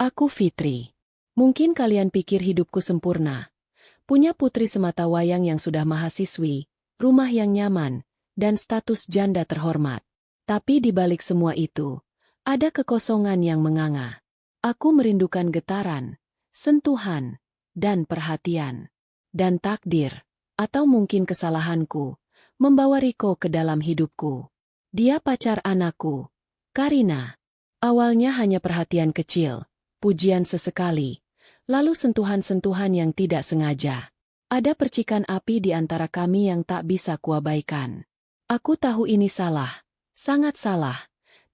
Aku Fitri. Mungkin kalian pikir hidupku sempurna. Punya putri sematawayang yang sudah mahasiswi, rumah yang nyaman, dan status janda terhormat. Tapi di balik semua itu, ada kekosongan yang menganga. Aku merindukan getaran, sentuhan, dan perhatian. Dan takdir, atau mungkin kesalahanku, membawa Riko ke dalam hidupku. Dia pacar anakku, Karina. Awalnya hanya perhatian kecil, pujian sesekali, lalu sentuhan-sentuhan yang tidak sengaja. Ada percikan api di antara kami yang tak bisa kuabaikan. Aku tahu ini salah, sangat salah,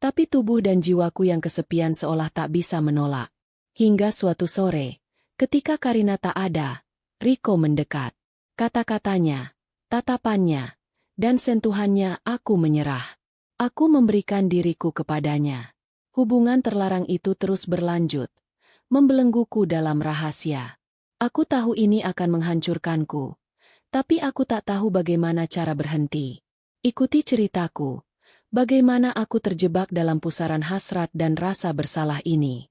tapi tubuh dan jiwaku yang kesepian seolah tak bisa menolak. Hingga suatu sore, ketika Karina tak ada, Riko mendekat. Kata-katanya, tatapannya, dan sentuhannya aku menyerah. Aku memberikan diriku kepadanya. Hubungan terlarang itu terus berlanjut, membelengguku dalam rahasia. Aku tahu ini akan menghancurkanku, tapi aku tak tahu bagaimana cara berhenti. Ikuti ceritaku, bagaimana aku terjebak dalam pusaran hasrat dan rasa bersalah ini.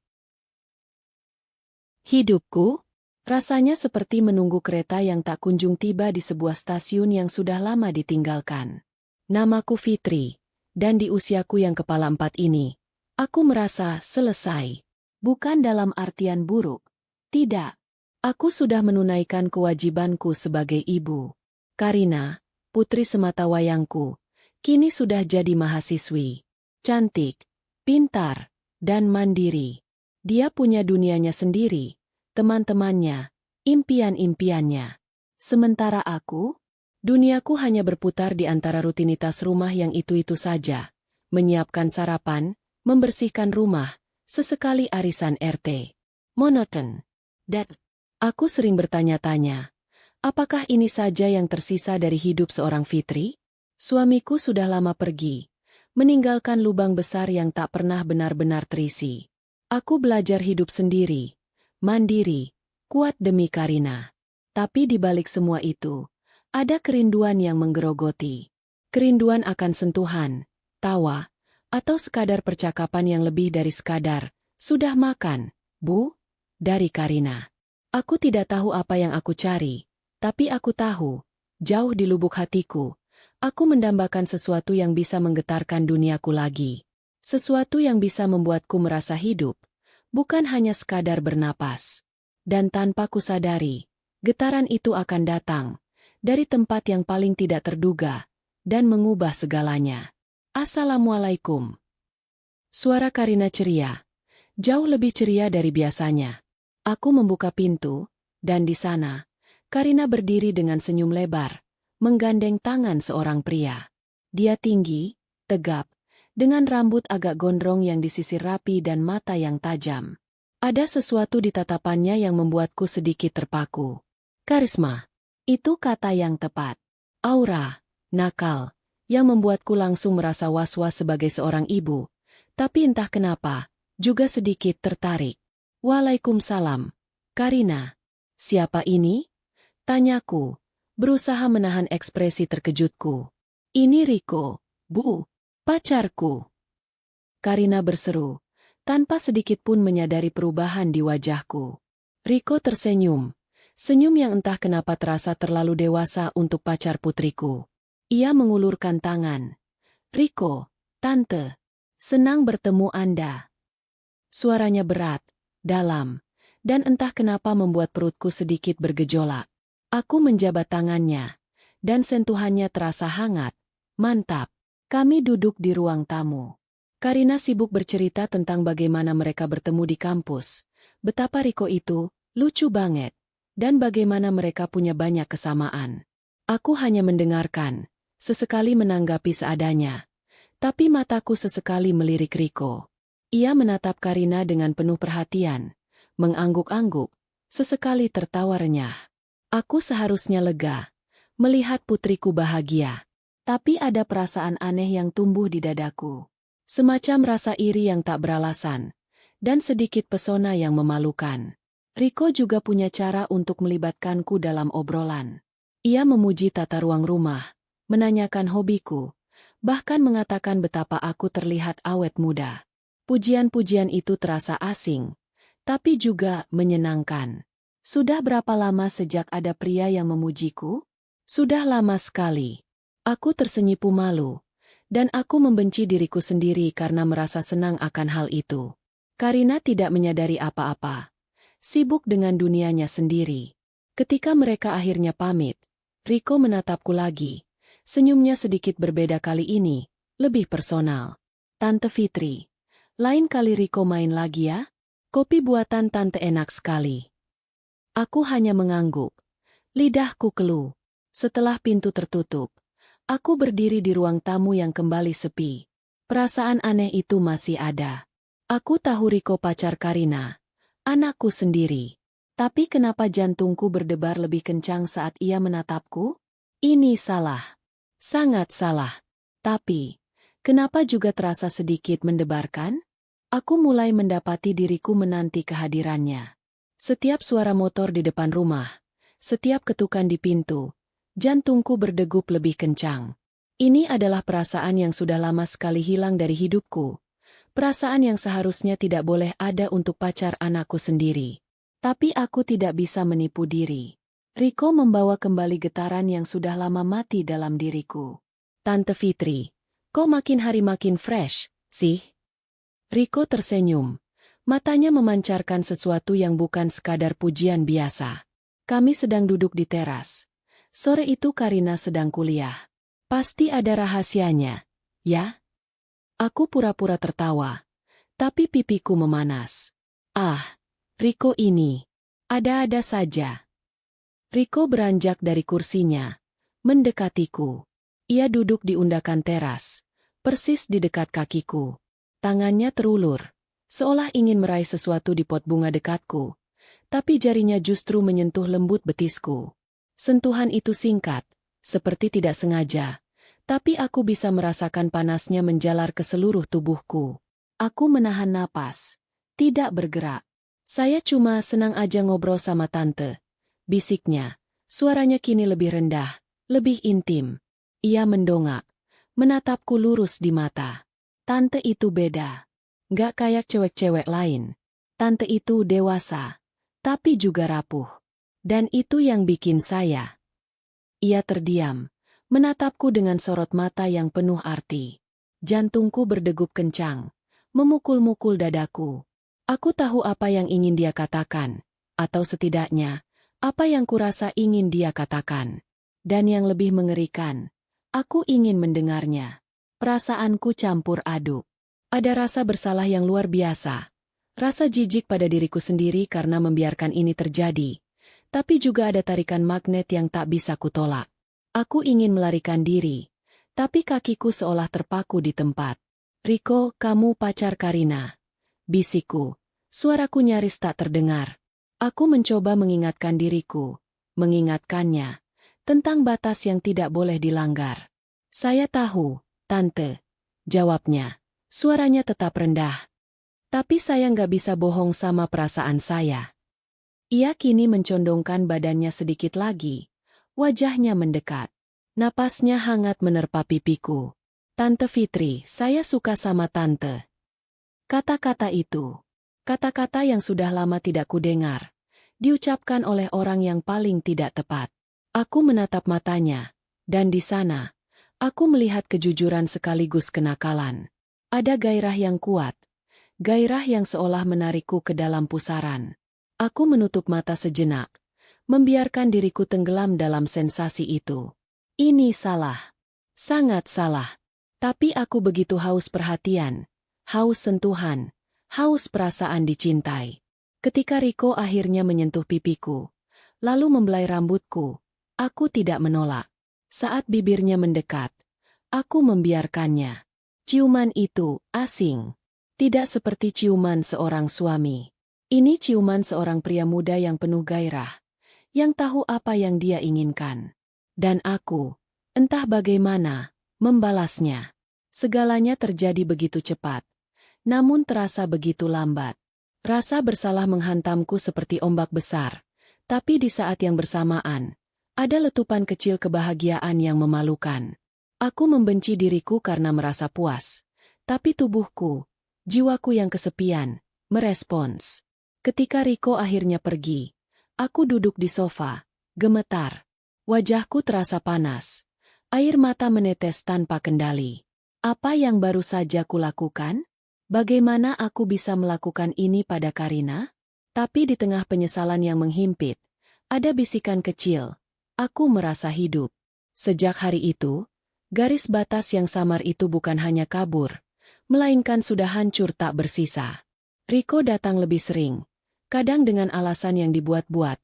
Hidupku, rasanya seperti menunggu kereta yang tak kunjung tiba di sebuah stasiun yang sudah lama ditinggalkan. Namaku Fitri, dan di usiaku yang kepala 4 ini, aku merasa selesai. Bukan dalam artian buruk. Tidak. Aku sudah menunaikan kewajibanku sebagai ibu. Karina, putri sematawayangku, kini sudah jadi mahasiswi. Cantik, pintar, dan mandiri. Dia punya dunianya sendiri, teman-temannya, impian-impiannya. Sementara aku, duniaku hanya berputar di antara rutinitas rumah yang itu-itu saja. Menyiapkan sarapan, membersihkan rumah, sesekali arisan RT. Monoton. Dan aku sering bertanya-tanya, apakah ini saja yang tersisa dari hidup seorang Fitri? Suamiku sudah lama pergi, meninggalkan lubang besar yang tak pernah benar-benar terisi. Aku belajar hidup sendiri, mandiri, kuat demi Karina. Tapi di balik semua itu, ada kerinduan yang menggerogoti. Kerinduan akan sentuhan, tawa, atau sekadar percakapan yang lebih dari sekadar, "Sudah makan, Bu?" dari Karina. Aku tidak tahu apa yang aku cari, tapi aku tahu, jauh di lubuk hatiku, aku mendambakan sesuatu yang bisa menggetarkan duniaku lagi. Sesuatu yang bisa membuatku merasa hidup, bukan hanya sekadar bernapas. Dan tanpa kusadari, getaran itu akan datang, dari tempat yang paling tidak terduga, dan mengubah segalanya. Assalamualaikum. Suara Karina ceria. Jauh lebih ceria dari biasanya. Aku membuka pintu, dan di sana, Karina berdiri dengan senyum lebar, menggandeng tangan seorang pria. Dia tinggi, tegap, dengan rambut agak gondrong yang disisir rapi dan mata yang tajam. Ada sesuatu di tatapannya yang membuatku sedikit terpaku. Karisma. Itu kata yang tepat. Aura, nakal, yang membuatku langsung merasa was-was sebagai seorang ibu, tapi entah kenapa, juga sedikit tertarik. Waalaikumsalam, Karina. Siapa ini? Tanyaku, berusaha menahan ekspresi terkejutku. Ini Riko, Bu, pacarku. Karina berseru, tanpa sedikit pun menyadari perubahan di wajahku. Riko tersenyum, senyum yang entah kenapa terasa terlalu dewasa untuk pacar putriku. Ia mengulurkan tangan. Riko, Tante, senang bertemu Anda. Suaranya berat, dalam, dan entah kenapa membuat perutku sedikit bergejolak. Aku menjabat tangannya, dan sentuhannya terasa hangat, mantap. Kami duduk di ruang tamu. Karina sibuk bercerita tentang bagaimana mereka bertemu di kampus, betapa Riko itu lucu banget, dan bagaimana mereka punya banyak kesamaan. Aku hanya mendengarkan, sesekali menanggapi seadanya, tapi mataku sesekali melirik Riko. Ia menatap Karina dengan penuh perhatian, mengangguk-angguk, sesekali tertawa renyah. Aku seharusnya lega, melihat putriku bahagia. Tapi ada perasaan aneh yang tumbuh di dadaku. Semacam rasa iri yang tak beralasan, dan sedikit pesona yang memalukan. Riko juga punya cara untuk melibatkanku dalam obrolan. Ia memuji tata ruang rumah, menanyakan hobiku, bahkan mengatakan betapa aku terlihat awet muda. Pujian-pujian itu terasa asing, tapi juga menyenangkan. Sudah berapa lama sejak ada pria yang memujiku? Sudah lama sekali. Aku tersenyipu malu, dan aku membenci diriku sendiri karena merasa senang akan hal itu. Karina tidak menyadari apa-apa, sibuk dengan dunianya sendiri. Ketika mereka akhirnya pamit, Riko menatapku lagi. Senyumnya sedikit berbeda kali ini, lebih personal. Tante Fitri, lain kali Riko main lagi ya? Kopi buatan tante enak sekali. Aku hanya mengangguk. Lidahku keluh. Setelah pintu tertutup, aku berdiri di ruang tamu yang kembali sepi. Perasaan aneh itu masih ada. Aku tahu Riko pacar Karina, anakku sendiri. Tapi kenapa jantungku berdebar lebih kencang saat ia menatapku? Ini salah. Sangat salah. Tapi, kenapa juga terasa sedikit mendebarkan? Aku mulai mendapati diriku menanti kehadirannya. Setiap suara motor di depan rumah, setiap ketukan di pintu, jantungku berdegup lebih kencang. Ini adalah perasaan yang sudah lama sekali hilang dari hidupku. Perasaan yang seharusnya tidak boleh ada untuk pacar anakku sendiri. Tapi aku tidak bisa menipu diri. Riko membawa kembali getaran yang sudah lama mati dalam diriku. Tante Fitri, kok makin hari makin fresh, sih? Riko tersenyum. Matanya memancarkan sesuatu yang bukan sekadar pujian biasa. Kami sedang duduk di teras. Sore itu Karina sedang kuliah. Pasti ada rahasianya, ya? Aku pura-pura tertawa. Tapi pipiku memanas. Ah, Riko ini. Ada-ada saja. Riko beranjak dari kursinya. Mendekatiku. Ia duduk di undakan teras. Persis di dekat kakiku. Tangannya terulur. Seolah ingin meraih sesuatu di pot bunga dekatku. Tapi jarinya justru menyentuh lembut betisku. Sentuhan itu singkat, seperti tidak sengaja. Tapi aku bisa merasakan panasnya menjalar ke seluruh tubuhku. Aku menahan napas. Tidak bergerak. Saya cuma senang aja ngobrol sama tante. Bisiknya. Suaranya kini lebih rendah, lebih intim. Ia mendongak. Menatapku lurus di mata. Tante itu beda. Gak kayak cewek-cewek lain. Tante itu dewasa, tapi juga rapuh. Dan itu yang bikin saya. Ia terdiam, menatapku dengan sorot mata yang penuh arti. Jantungku berdegup kencang, memukul-mukul dadaku. Aku tahu apa yang ingin dia katakan, atau setidaknya, apa yang kurasa ingin dia katakan. Dan yang lebih mengerikan, aku ingin mendengarnya. Perasaanku campur aduk. Ada rasa bersalah yang luar biasa. Rasa jijik pada diriku sendiri karena membiarkan ini terjadi. Tapi juga ada tarikan magnet yang tak bisa kutolak. Aku ingin melarikan diri. Tapi kakiku seolah terpaku di tempat. Riko, kamu pacar Karina. Bisikku. Suaraku nyaris tak terdengar. Aku mencoba mengingatkan diriku. Mengingatkannya. Tentang batas yang tidak boleh dilanggar. Saya tahu, Tante. Jawabnya. Suaranya tetap rendah. Tapi saya nggak bisa bohong sama perasaan saya. Ia kini mencondongkan badannya sedikit lagi. Wajahnya mendekat. Napasnya hangat menerpa pipiku. Tante Fitri, saya suka sama Tante. Kata-kata itu. Kata-kata yang sudah lama tidak kudengar. Diucapkan oleh orang yang paling tidak tepat. Aku menatap matanya. Dan di sana, aku melihat kejujuran sekaligus kenakalan. Ada gairah yang kuat. Gairah yang seolah menarikku ke dalam pusaran. Aku menutup mata sejenak. Membiarkan diriku tenggelam dalam sensasi itu. Ini salah. Sangat salah. Tapi aku begitu haus perhatian. Haus sentuhan. Haus perasaan dicintai. Ketika Riko akhirnya menyentuh pipiku. Lalu membelai rambutku. Aku tidak menolak. Saat bibirnya mendekat. Aku membiarkannya. Ciuman itu asing. Tidak seperti ciuman seorang suami. Ini ciuman seorang pria muda yang penuh gairah. Yang tahu apa yang dia inginkan. Dan aku, entah bagaimana, membalasnya. Segalanya terjadi begitu cepat. Namun terasa begitu lambat. Rasa bersalah menghantamku seperti ombak besar. Tapi di saat yang bersamaan, ada letupan kecil kebahagiaan yang memalukan. Aku membenci diriku karena merasa puas. Tapi tubuhku, jiwaku yang kesepian, merespons. Ketika Riko akhirnya pergi, aku duduk di sofa, gemetar. Wajahku terasa panas. Air mata menetes tanpa kendali. Apa yang baru saja kulakukan? Bagaimana aku bisa melakukan ini pada Karina? Tapi di tengah penyesalan yang menghimpit, ada bisikan kecil. Aku merasa hidup. Sejak hari itu, garis batas yang samar itu bukan hanya kabur, melainkan sudah hancur tak bersisa. Riko datang lebih sering, kadang dengan alasan yang dibuat-buat,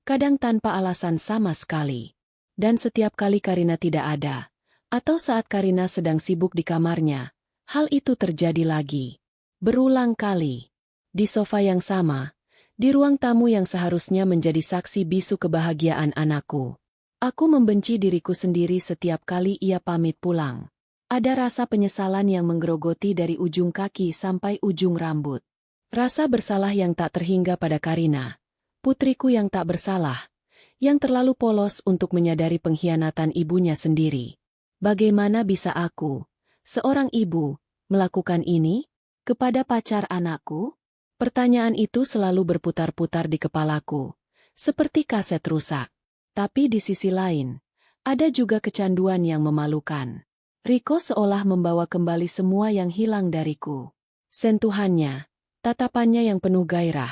kadang tanpa alasan sama sekali. Dan setiap kali Karina tidak ada, atau saat Karina sedang sibuk di kamarnya, hal itu terjadi lagi. Berulang kali. Di sofa yang sama, di ruang tamu yang seharusnya menjadi saksi bisu kebahagiaan anakku. Aku membenci diriku sendiri setiap kali ia pamit pulang. Ada rasa penyesalan yang menggerogoti dari ujung kaki sampai ujung rambut. Rasa bersalah yang tak terhingga pada Karina, putriku yang tak bersalah, yang terlalu polos untuk menyadari pengkhianatan ibunya sendiri. Bagaimana bisa aku, seorang ibu, melakukan ini kepada pacar anakku? Pertanyaan itu selalu berputar-putar di kepalaku, seperti kaset rusak. Tapi di sisi lain, ada juga kecanduan yang memalukan. Riko seolah membawa kembali semua yang hilang dariku. Sentuhannya, tatapannya yang penuh gairah,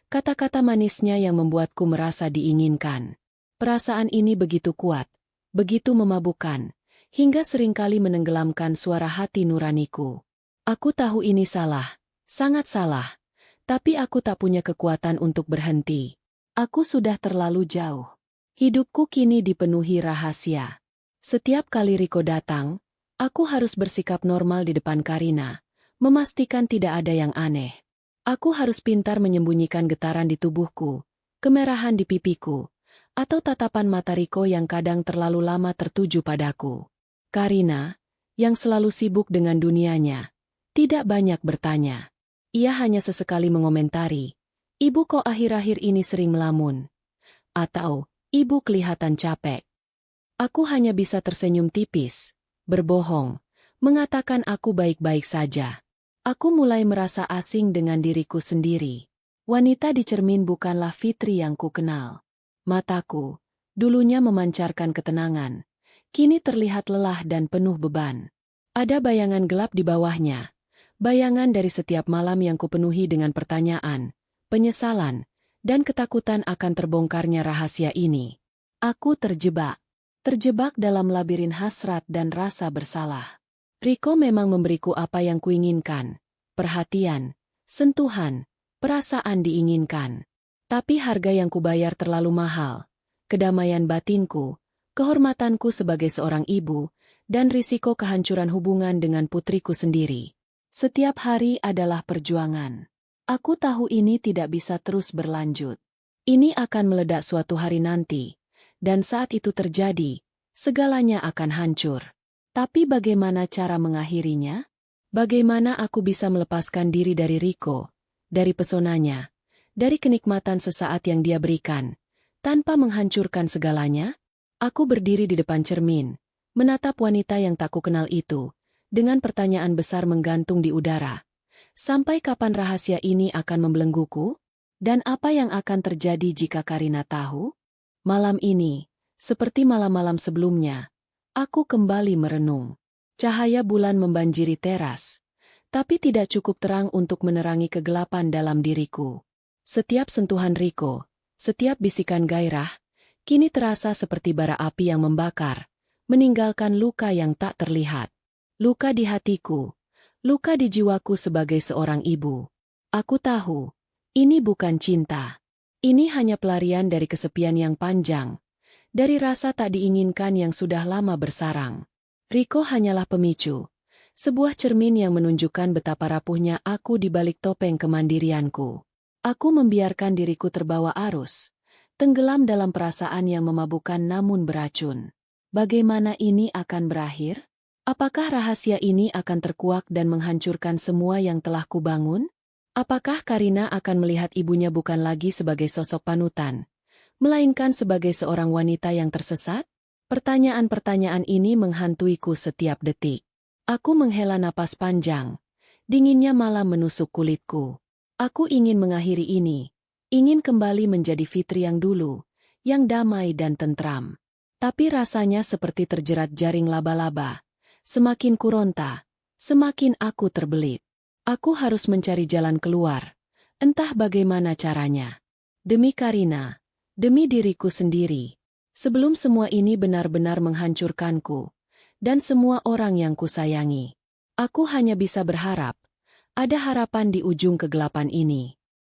kata-kata manisnya yang membuatku merasa diinginkan. Perasaan ini begitu kuat, begitu memabukkan, hingga seringkali menenggelamkan suara hati nuraniku. Aku tahu ini salah, sangat salah, tapi aku tak punya kekuatan untuk berhenti. Aku sudah terlalu jauh. Hidupku kini dipenuhi rahasia. Setiap kali Riko datang, aku harus bersikap normal di depan Karina, memastikan tidak ada yang aneh. Aku harus pintar menyembunyikan getaran di tubuhku, kemerahan di pipiku, atau tatapan mata Riko yang kadang terlalu lama tertuju padaku. Karina, yang selalu sibuk dengan dunianya, tidak banyak bertanya. Ia hanya sesekali mengomentari, "Ibu kok akhir-akhir ini sering melamun?" Atau, "Ibu kelihatan capek." Aku hanya bisa tersenyum tipis, berbohong, mengatakan aku baik-baik saja. Aku mulai merasa asing dengan diriku sendiri. Wanita di cermin bukanlah Fitri yang kukenal. Mataku, dulunya memancarkan ketenangan, kini terlihat lelah dan penuh beban. Ada bayangan gelap di bawahnya, bayangan dari setiap malam yang kupenuhi dengan pertanyaan, penyesalan, dan ketakutan akan terbongkarnya rahasia ini. Aku terjebak dalam labirin hasrat dan rasa bersalah. Riko memang memberiku apa yang kuinginkan, perhatian, sentuhan, perasaan diinginkan. Tapi harga yang kubayar terlalu mahal, kedamaian batinku, kehormatanku sebagai seorang ibu, dan risiko kehancuran hubungan dengan putriku sendiri. Setiap hari adalah perjuangan. Aku tahu ini tidak bisa terus berlanjut. Ini akan meledak suatu hari nanti, dan saat itu terjadi, segalanya akan hancur. Tapi bagaimana cara mengakhirinya? Bagaimana aku bisa melepaskan diri dari Riko, dari pesonanya, dari kenikmatan sesaat yang dia berikan, tanpa menghancurkan segalanya? Aku berdiri di depan cermin, menatap wanita yang tak kukenal itu, dengan pertanyaan besar menggantung di udara. Sampai kapan rahasia ini akan membelengguku? Dan apa yang akan terjadi jika Karina tahu? Malam ini, seperti malam-malam sebelumnya, aku kembali merenung. Cahaya bulan membanjiri teras, tapi tidak cukup terang untuk menerangi kegelapan dalam diriku. Setiap sentuhan Riko, setiap bisikan gairah, kini terasa seperti bara api yang membakar, meninggalkan luka yang tak terlihat. Luka di hatiku, luka di jiwaku sebagai seorang ibu. Aku tahu, ini bukan cinta. Ini hanya pelarian dari kesepian yang panjang, dari rasa tak diinginkan yang sudah lama bersarang. Riko hanyalah pemicu, sebuah cermin yang menunjukkan betapa rapuhnya aku di balik topeng kemandirianku. Aku membiarkan diriku terbawa arus, tenggelam dalam perasaan yang memabukkan namun beracun. Bagaimana ini akan berakhir? Apakah rahasia ini akan terkuak dan menghancurkan semua yang telah kubangun? Apakah Karina akan melihat ibunya bukan lagi sebagai sosok panutan, melainkan sebagai seorang wanita yang tersesat? Pertanyaan-pertanyaan ini menghantuiku setiap detik. Aku menghela napas panjang, dinginnya malam menusuk kulitku. Aku ingin mengakhiri ini, ingin kembali menjadi Fitri yang dulu, yang damai dan tentram. Tapi rasanya seperti terjerat jaring laba-laba. Semakin kuronta, semakin aku terbelit. Aku harus mencari jalan keluar, entah bagaimana caranya. Demi Karina, demi diriku sendiri. Sebelum semua ini benar-benar menghancurkanku, dan semua orang yang kusayangi. Aku hanya bisa berharap, ada harapan di ujung kegelapan ini.